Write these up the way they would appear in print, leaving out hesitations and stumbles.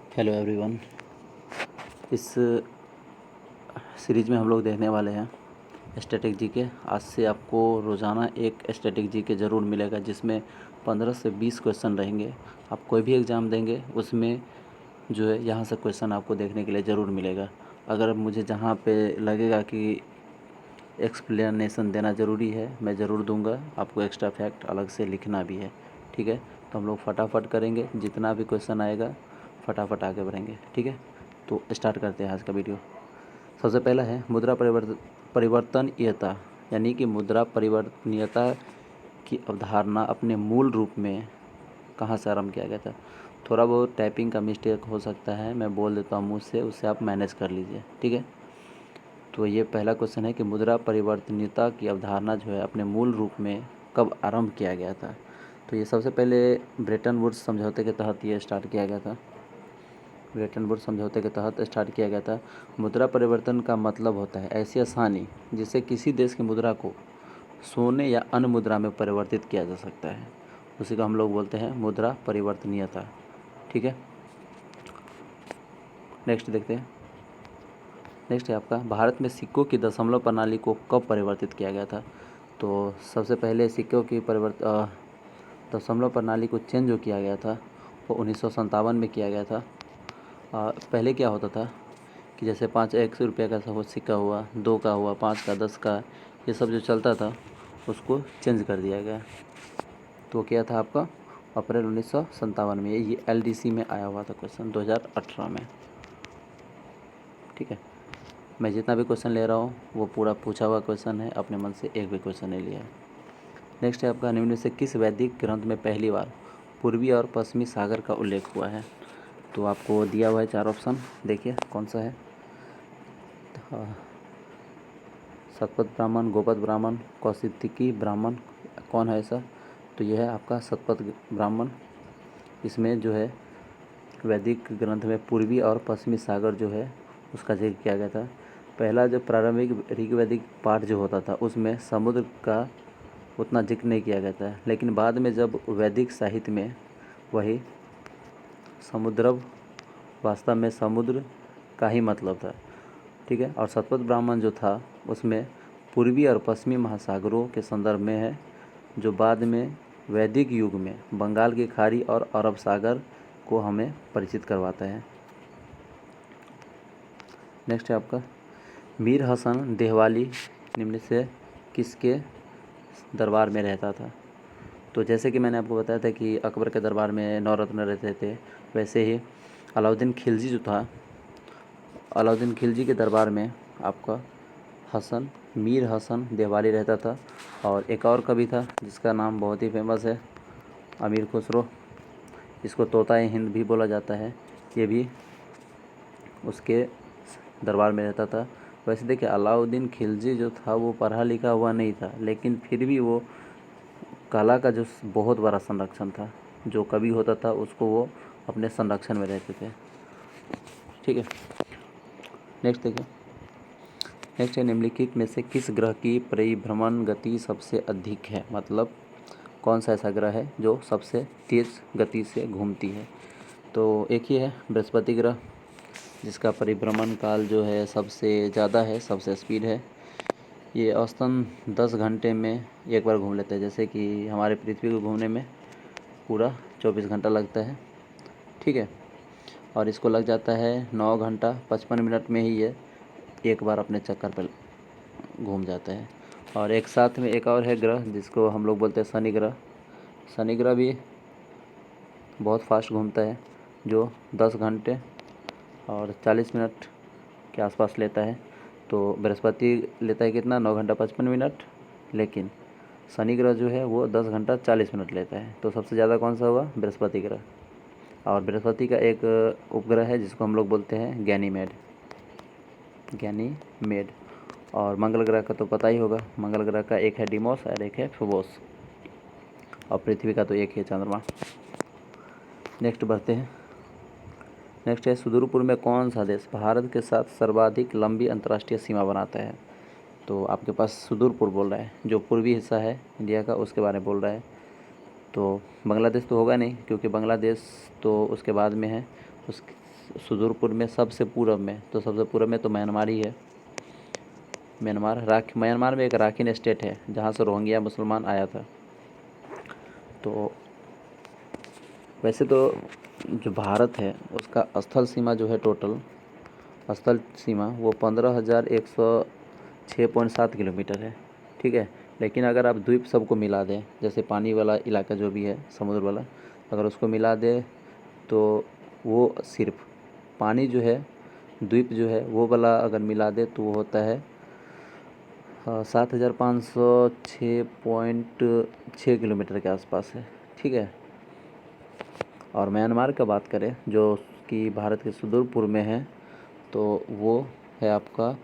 Hello everyone. इस series में हम लोग देखने वाले हैं स्टैटिक जीके। आज से आपको रोज़ाना एक स्टैटिक जीके ज़रूर मिलेगा, जिसमें 15 से 20 क्वेश्चन रहेंगे। आप कोई भी एग्ज़ाम देंगे उसमें जो है यहाँ से क्वेश्चन आपको देखने के लिए ज़रूर मिलेगा। अगर मुझे जहाँ पे लगेगा कि एक्सप्लेनेशन देना ज़रूरी है मैं ज़रूर दूंगा। आपको एक्स्ट्रा फैक्ट अलग से लिखना भी है, ठीक है। तो हम लोग फटाफट करेंगे, जितना भी क्वेश्चन आएगा फटाफट आगे बढ़ेंगे, ठीक है। तो स्टार्ट करते हैं आज का वीडियो। सबसे पहला है मुद्रा परिवर्तनीयता, यानी कि मुद्रा परिवर्तनीयता की अवधारणा अपने मूल रूप में कहाँ से आरंभ किया गया था। थोड़ा बहुत टाइपिंग का मिस्टेक हो सकता है, मैं बोल देता हूँ मुँह से, उससे आप मैनेज कर लीजिए, ठीक है। तो ये पहला क्वेश्चन है कि मुद्रा परिवर्तनीयता की अवधारणा जो है अपने मूल रूप में कब आरंभ किया गया था। तो ये सबसे पहले ब्रेटन वुड्स समझौते के तहत ये स्टार्ट किया गया था। ब्रेटन वुड्स समझौते के तहत स्टार्ट किया गया था। मुद्रा परिवर्तन का मतलब होता है ऐसी आसानी जिससे किसी देश की मुद्रा को सोने या अन्य मुद्रा में परिवर्तित किया जा सकता है, उसी को हम लोग बोलते हैं मुद्रा परिवर्तनीयता, ठीक है। नेक्स्ट देखते हैं। नेक्स्ट है आपका भारत में सिक्कों की दशमलव प्रणाली को कब परिवर्तित किया गया था। तो सबसे पहले सिक्कों की दशमलव प्रणाली को चेंज जो किया गया था वो 1957 में किया गया था। पहले क्या होता था कि जैसे 1 रुपये का सिक्का हुआ, 2 का हुआ, 5 का, 10 का, ये सब जो चलता था उसको चेंज कर दिया गया। तो क्या था आपका अप्रैल 1957 में। ये LDC में आया हुआ था क्वेश्चन 2018 में, ठीक है। मैं जितना भी क्वेश्चन ले रहा हूँ वो पूरा पूछा हुआ क्वेश्चन है, अपने मन से एक भी क्वेश्चन नहीं लिया है। नेक्स्ट है आपका निम्न में से किस वैदिक ग्रंथ में पहली बार पूर्वी और पश्चिमी सागर का उल्लेख हुआ है। तो आपको दिया हुआ है 4 ऑप्शन, देखिए कौन सा है। शतपथ ब्राह्मण, गोपद ब्राह्मण, कौशिकी ब्राह्मण, कौन है ऐसा। तो यह है आपका शतपथ ब्राह्मण। इसमें जो है वैदिक ग्रंथ में पूर्वी और पश्चिमी सागर जो है उसका जिक्र किया गया था। पहला जो प्रारंभिक ऋग्वैदिक पाठ जो होता था उसमें समुद्र का उतना जिक्र नहीं किया गया था, लेकिन बाद में जब वैदिक साहित्य में वही समुद्रव वास्तव में समुद्र का ही मतलब था, ठीक है। और शतपथ ब्राह्मण जो था उसमें पूर्वी और पश्चिमी महासागरों के संदर्भ में है, जो बाद में वैदिक युग में बंगाल की खाड़ी और अरब सागर को हमें परिचित करवाता है। नेक्स्ट है आपका मीर हसन देहवाली निम्न से किसके दरबार में रहता था। तो जैसे कि मैंने आपको बताया था कि अकबर के दरबार में 9 रत्न रहते थे, वैसे ही अलाउद्दीन खिलजी जो था, अलाउद्दीन खिलजी के दरबार में आपका मीर हसन देहवाली रहता था। और एक और कवि था जिसका नाम बहुत ही फेमस है, अमीर खुसरो, इसको तोता हिंद भी बोला जाता है, ये भी उसके दरबार में रहता था। वैसे देखिए अलाउद्दीन खिलजी जो था वो पढ़ा लिखा हुआ नहीं था, लेकिन फिर भी वो कला का जो बहुत बड़ा संरक्षण था, जो कवि होता था उसको वो अपने संरक्षण में रहते थे, ठीक है। नेक्स्ट देखिए। नेक्स्ट है निम्नलिखित में से किस ग्रह की परिभ्रमण गति सबसे अधिक है, मतलब कौन सा ऐसा ग्रह है जो सबसे तेज़ गति से घूमती है। तो एक ही है बृहस्पति ग्रह, जिसका परिभ्रमण काल जो है सबसे ज़्यादा है, सबसे स्पीड है। ये औसतन 10 घंटे में एक बार घूम लेता है, जैसे कि हमारे पृथ्वी को घूमने में पूरा 24 घंटा लगता है, ठीक है। और इसको लग जाता है 9 घंटा 55 मिनट में ही ये एक बार अपने चक्कर पर घूम जाता है। और एक साथ में एक और है ग्रह जिसको हम लोग बोलते हैं शनि ग्रह। शनि ग्रह भी बहुत फास्ट घूमता है, जो 10 घंटे और 40 मिनट के आसपास लेता है। तो बृहस्पति लेता है कितना, 9 घंटा 55 मिनट, लेकिन शनि ग्रह जो है वो 10 घंटा 40 मिनट लेता है। तो सबसे ज़्यादा कौन सा हुआ, बृहस्पति ग्रह। और बृहस्पति का एक उपग्रह है जिसको हम लोग बोलते हैं गैनीमेड। और मंगल ग्रह का तो पता ही होगा, मंगल ग्रह का एक है डिमोस और एक है फोबोस, और पृथ्वी का तो एक है चंद्रमा। नेक्स्ट बढ़ते हैं। नेक्स्ट है सुदूर पूर्व में कौन सा देश भारत के साथ सर्वाधिक लंबी अंतर्राष्ट्रीय सीमा बनाता है। तो आपके पास सुदूर पूर्व बोल रहा है, जो पूर्वी हिस्सा है इंडिया का उसके बारे में बोल रहा है। तो बांग्लादेश तो होगा नहीं, क्योंकि बांग्लादेश तो उसके बाद में है, सुदूर पूर्व में सबसे पूरब में, तो सबसे पूरब में तो म्यांमार ही है। म्यांमार में एक राखीन स्टेट है जहाँ से रोहिंग्या मुसलमान आया था। तो वैसे तो जो भारत है उसका स्थल सीमा जो है, टोटल स्थल सीमा वो 15,106.7 किलोमीटर है। ठीक है, लेकिन अगर आप द्वीप सबको मिला दें, जैसे पानी वाला इलाका जो भी है समुद्र वाला, अगर उसको मिला दें तो वो सिर्फ पानी जो है, द्वीप जो है वो वाला अगर मिला दे तो वो होता है 7,506.6 किलोमीटर के आसपास है। ठीक है, और म्यांमार का बात करें जो कि भारत के सुदूर पूर्व में है, तो वो है आपका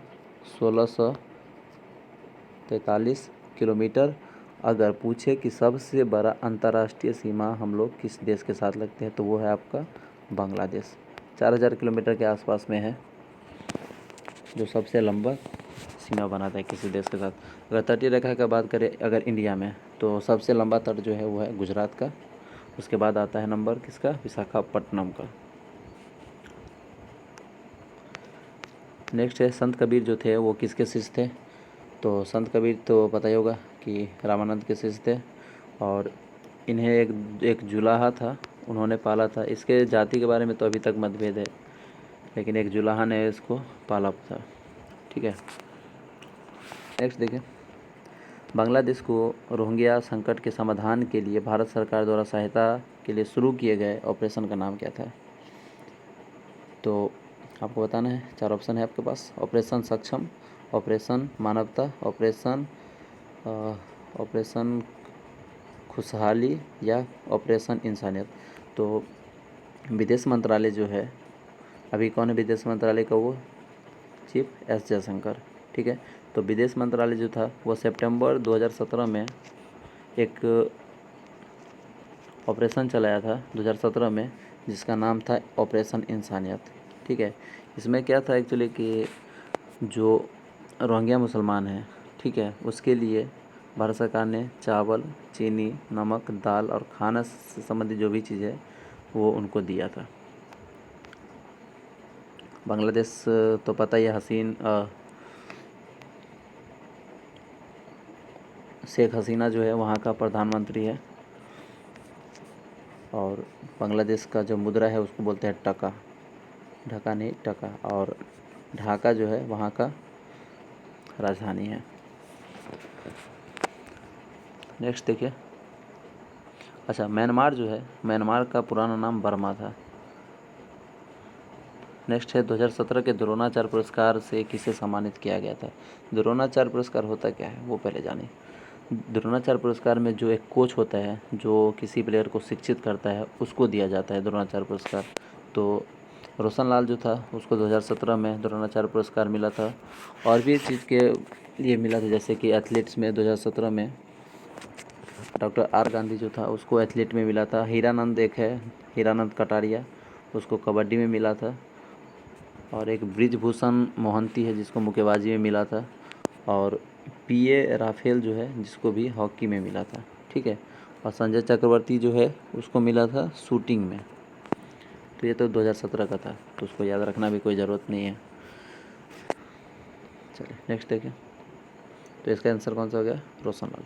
1643 किलोमीटर। अगर पूछे कि सबसे बड़ा अंतर्राष्ट्रीय सीमा हम लोग किस देश के साथ लगते हैं, तो वो है आपका बांग्लादेश। 4000 किलोमीटर के आसपास में है, जो सबसे लंबा सीमा बनाता है किसी देश के साथ। अगर तटीय रेखा की बात करें अगर इंडिया में, तो सबसे लंबा तट जो है वो है गुजरात का। उसके बाद आता है नंबर किसका, विशाखापट्टनम का। नेक्स्ट है संत कबीर जो थे वो किसके शिष्य थे। तो संत कबीर तो पता ही होगा कि रामानंद के शिष्य थे, और इन्हें एक जुलाहा था, उन्होंने पाला था। इसके जाति के बारे में तो अभी तक मतभेद है, लेकिन एक जुलाहा ने इसको पाला था। ठीक है, नेक्स्ट देखिए, बांग्लादेश को रोहिंग्या संकट के समाधान के लिए भारत सरकार द्वारा सहायता के लिए शुरू किए गए ऑपरेशन का नाम क्या था। तो आपको बताना है, 4 ऑप्शन है आपके पास। ऑपरेशन सक्षम, ऑपरेशन मानवता, ऑपरेशन खुशहाली या ऑपरेशन इंसानियत। तो विदेश मंत्रालय जो है, अभी कौन है विदेश मंत्रालय का, वो चीफ एस जयशंकर। ठीक है, तो विदेश मंत्रालय जो था वो सितंबर 2017 में एक ऑपरेशन चलाया था 2017 में, जिसका नाम था ऑपरेशन इंसानियत। ठीक है, इसमें क्या था एक्चुअली कि जो रोहिंग्या मुसलमान हैं, ठीक है, उसके लिए भारत सरकार ने चावल, चीनी, नमक, दाल और खाना से संबंधित जो भी चीज़ है वो उनको दिया था। बांग्लादेश तो पता ही है, शेख हसीना जो है वहाँ का प्रधानमंत्री है, और बांग्लादेश का जो मुद्रा है उसको बोलते हैं टका, ढाका नहीं टका, और ढाका जो है वहाँ का राजधानी है। नेक्स्ट देखिए, अच्छा म्यांमार जो है, म्यांमार का पुराना नाम बर्मा था। नेक्स्ट है 2017 के द्रोणाचार्य पुरस्कार से किसे सम्मानित किया गया था। द्रोणाचार्य पुरस्कार होता क्या है वो पहले जानिए। द्रोणाचार्य पुरस्कार में जो एक कोच होता है जो किसी प्लेयर को शिक्षित करता है, उसको दिया जाता है द्रोणाचार्य पुरस्कार। तो रोशन लाल जो था उसको 2017 में द्रोणाचार्य पुरस्कार मिला था। और भी चीज़ के लिए मिला था, जैसे कि एथलीट्स में 2017 में डॉक्टर आर गांधी जो था उसको एथलीट में मिला था। हीरानंद एक है, हीरानंद कटारिया, उसको कबड्डी में मिला था। और एक ब्रिजभूषण मोहंती है जिसको मुक्केबाजी में मिला था। और पीए राफेल जो है जिसको भी हॉकी में मिला था। ठीक है, और संजय चक्रवर्ती जो है उसको मिला था शूटिंग में। तो ये तो 2017 का था, तो उसको याद रखना भी कोई ज़रूरत नहीं है। चलिए नेक्स्ट देखें, तो इसका आंसर कौन सा हो गया, रोशन लाल।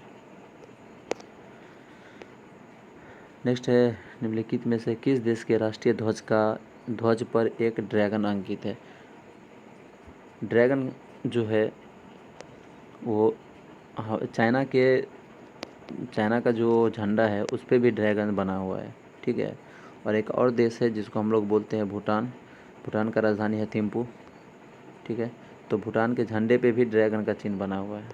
नेक्स्ट है, निम्नलिखित में से किस देश के राष्ट्रीय ध्वज पर एक ड्रैगन अंकित है। ड्रैगन जो है वो चाइना का जो झंडा है उस पर भी ड्रैगन बना हुआ है। ठीक है, और एक और देश है जिसको हम लोग बोलते हैं भूटान। भूटान का राजधानी है थिम्पू। ठीक है, तो भूटान के झंडे पे भी ड्रैगन का चिन्ह बना हुआ है।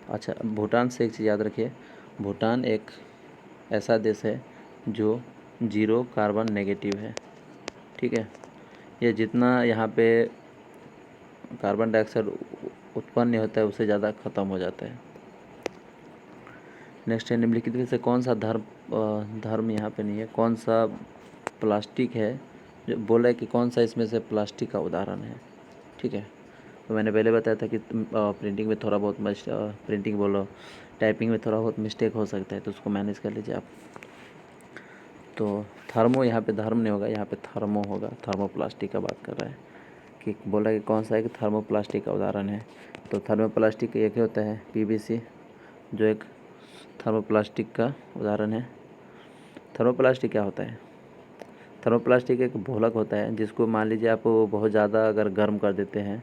अच्छा, भूटान से एक चीज़ याद रखिए, भूटान एक ऐसा देश है जो 0 कार्बन नेगेटिव है। ठीक है, ये जितना यहाँ पे कार्बन डाइऑक्साइड उत्पन्न होता है उससे ज़्यादा ख़त्म हो जाता है। नेक्स्ट है, निम्नलिखित में से कौन सा धर्म यहाँ पे नहीं है, कौन सा प्लास्टिक है, जो बोला है कि कौन सा इसमें से प्लास्टिक का उदाहरण है। ठीक है, तो मैंने पहले बताया था कि प्रिंटिंग में थोड़ा बहुत प्रिंटिंग बोलो, टाइपिंग में थोड़ा बहुत मिस्टेक हो सकता है, तो उसको मैनेज कर लीजिए आप। तो थर्मो, यहाँ पे धर्म नहीं होगा, यहाँ पे थर्मो होगा। थर्मोप्लास्टिक का बात कर रहा है कि बोला कि कौन सा है कि थर्मोप्लास्टिक का उदाहरण है। तो थर्मोप्लास्टिक एक ही होता है पीवीसी, जो एक थर्मोप्लास्टिक का उदाहरण है। थर्मोप्लास्टिक क्या होता है? थर्मोप्लास्टिक एक भोलक होता है जिसको मान लीजिए आप बहुत ज़्यादा अगर गर्म कर देते हैं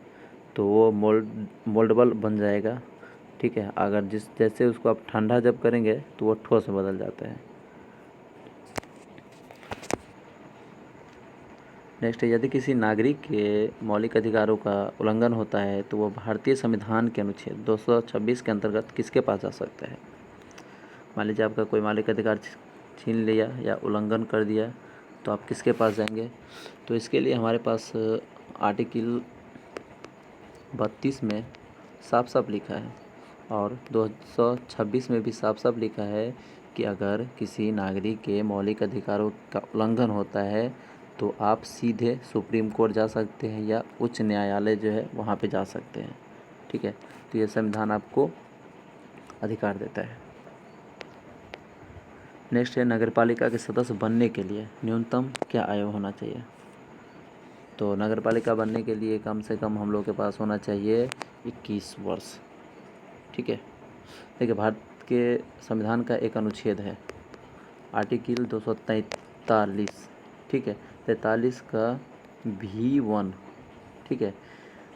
तो वो मोल्डेबल बन जाएगा, ठीक है। अगर जैसे उसको आप ठंडा जब करेंगे तो वो ठोस में बदल जाता है। नेक्स्ट है, यदि किसी नागरिक के मौलिक अधिकारों का उल्लंघन होता है तो वो भारतीय संविधान के अनुच्छेद 226 के अंतर्गत किसके पास जा सकता है? मान लीजिए आपका कोई मौलिक अधिकार छीन लिया या उल्लंघन कर दिया तो आप किसके पास जाएंगे? तो इसके लिए हमारे पास आर्टिकल 32 में साफ साफ लिखा है और 226 में भी साफ साफ लिखा है कि अगर किसी नागरिक के मौलिक अधिकारों का उल्लंघन होता है तो आप सीधे सुप्रीम कोर्ट जा सकते हैं या उच्च न्यायालय जो है वहाँ पे जा सकते हैं, ठीक है। तो ये संविधान आपको अधिकार देता है। नेक्स्ट है, नगरपालिका के सदस्य बनने के लिए न्यूनतम क्या आयु होना चाहिए? तो नगरपालिका बनने के लिए कम से कम हम लोग के पास होना चाहिए 21 वर्ष, ठीक है। देखिए, भारत के संविधान का एक अनुच्छेद है आर्टिकल 243, ठीक है, 43 का V1, ठीक है।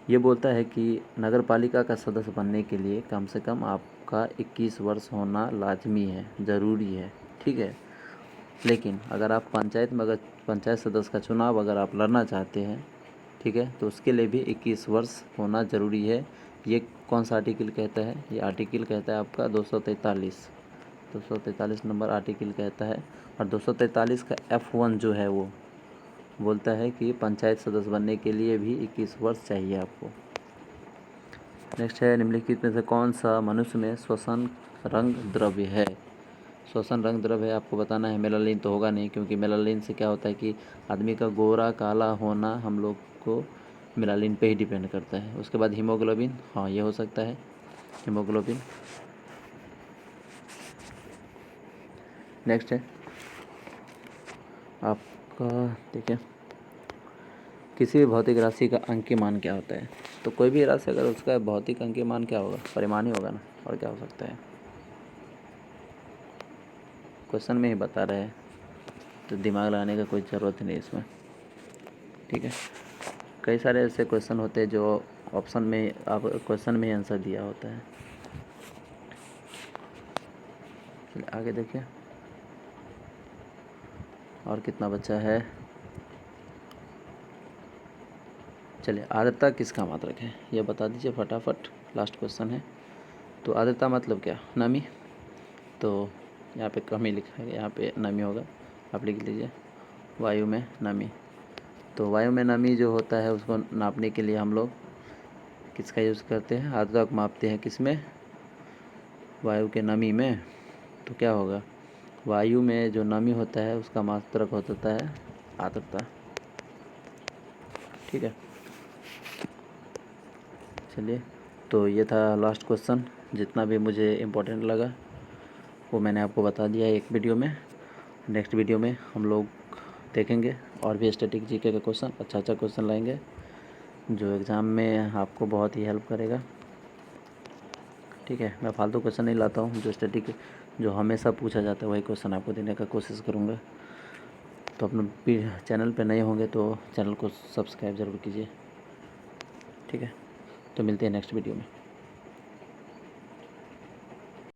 ये बोलता है कि नगरपालिका का सदस्य बनने के लिए कम से कम आपका 21 वर्ष होना लाजमी है, ज़रूरी है, ठीक है। लेकिन अगर आप पंचायत में, अगर पंचायत सदस्य का चुनाव अगर आप लड़ना चाहते हैं, ठीक है, तो उसके लिए भी 21 वर्ष होना ज़रूरी है। ये कौन सा आर्टिकल कहता है? ये आर्टिकल कहता है आपका 243 नंबर आर्टिकल कहता है। और 243 का F1 जो है वो बोलता है कि पंचायत सदस्य बनने के लिए भी 21 वर्ष चाहिए आपको। नेक्स्ट है, निम्नलिखित में से कौन सा मनुष्य में श्वसन रंग द्रव्य है? श्वसन रंग द्रव्य है, आपको बताना है। मेलानिन तो होगा नहीं, क्योंकि मेलानिन से क्या होता है कि आदमी का गोरा काला होना हम लोग को मेलानिन पे ही डिपेंड करता है। उसके बाद हीमोग्लोबिन, हाँ ये हो सकता है हीमोग्लोबिन। नेक्स्ट है आपका, देखिए, किसी भी भौतिक राशि का अंकीय मान क्या होता है? तो कोई भी राशि अगर उसका भौतिक अंकीय मान क्या होगा? परिमाण ही होगा ना, और क्या हो सकता है? क्वेश्चन में ही बता रहे हैं, तो दिमाग लगाने का कोई ज़रूरत नहीं इसमें, ठीक है। कई सारे ऐसे क्वेश्चन होते हैं जो ऑप्शन में, आप क्वेश्चन में ही आंसर दिया होता है। चलिए आगे देखिए, और कितना बचा है। चलिए, आर्द्रता किसका मात्रक है ये बता दीजिए फटाफट, लास्ट क्वेश्चन है। तो आर्द्रता मतलब क्या? नमी। तो यहाँ पे कमी लिखा है, यहाँ पे नमी होगा, आप लिख लीजिए वायु में नमी। तो वायु में नमी जो होता है उसको नापने के लिए हम लोग किसका यूज़ करते हैं? आर्द्रता को मापते हैं किस में? वायु के नमी में। तो क्या होगा? वायु में जो नमी होता है उसका मात्रक होता है आर्द्रता, ठीक है। चलिए, तो ये था लास्ट क्वेश्चन। जितना भी मुझे इम्पोर्टेंट लगा वो मैंने आपको बता दिया है एक वीडियो में। नेक्स्ट वीडियो में हम लोग देखेंगे और भी स्टैटिक जीके का क्वेश्चन, अच्छा क्वेश्चन लाएंगे जो एग्ज़ाम में आपको बहुत ही हेल्प करेगा, ठीक है। मैं फालतू क्वेश्चन नहीं लाता हूँ, जो स्टैटिक जो हमेशा पूछा जाता है वही क्वेश्चन आपको देने का कोशिश करूँगा। तो अपने चैनल पे नए होंगे तो चैनल को सब्सक्राइब ज़रूर कीजिए, ठीक है। तो मिलते हैं नेक्स्ट वीडियो में।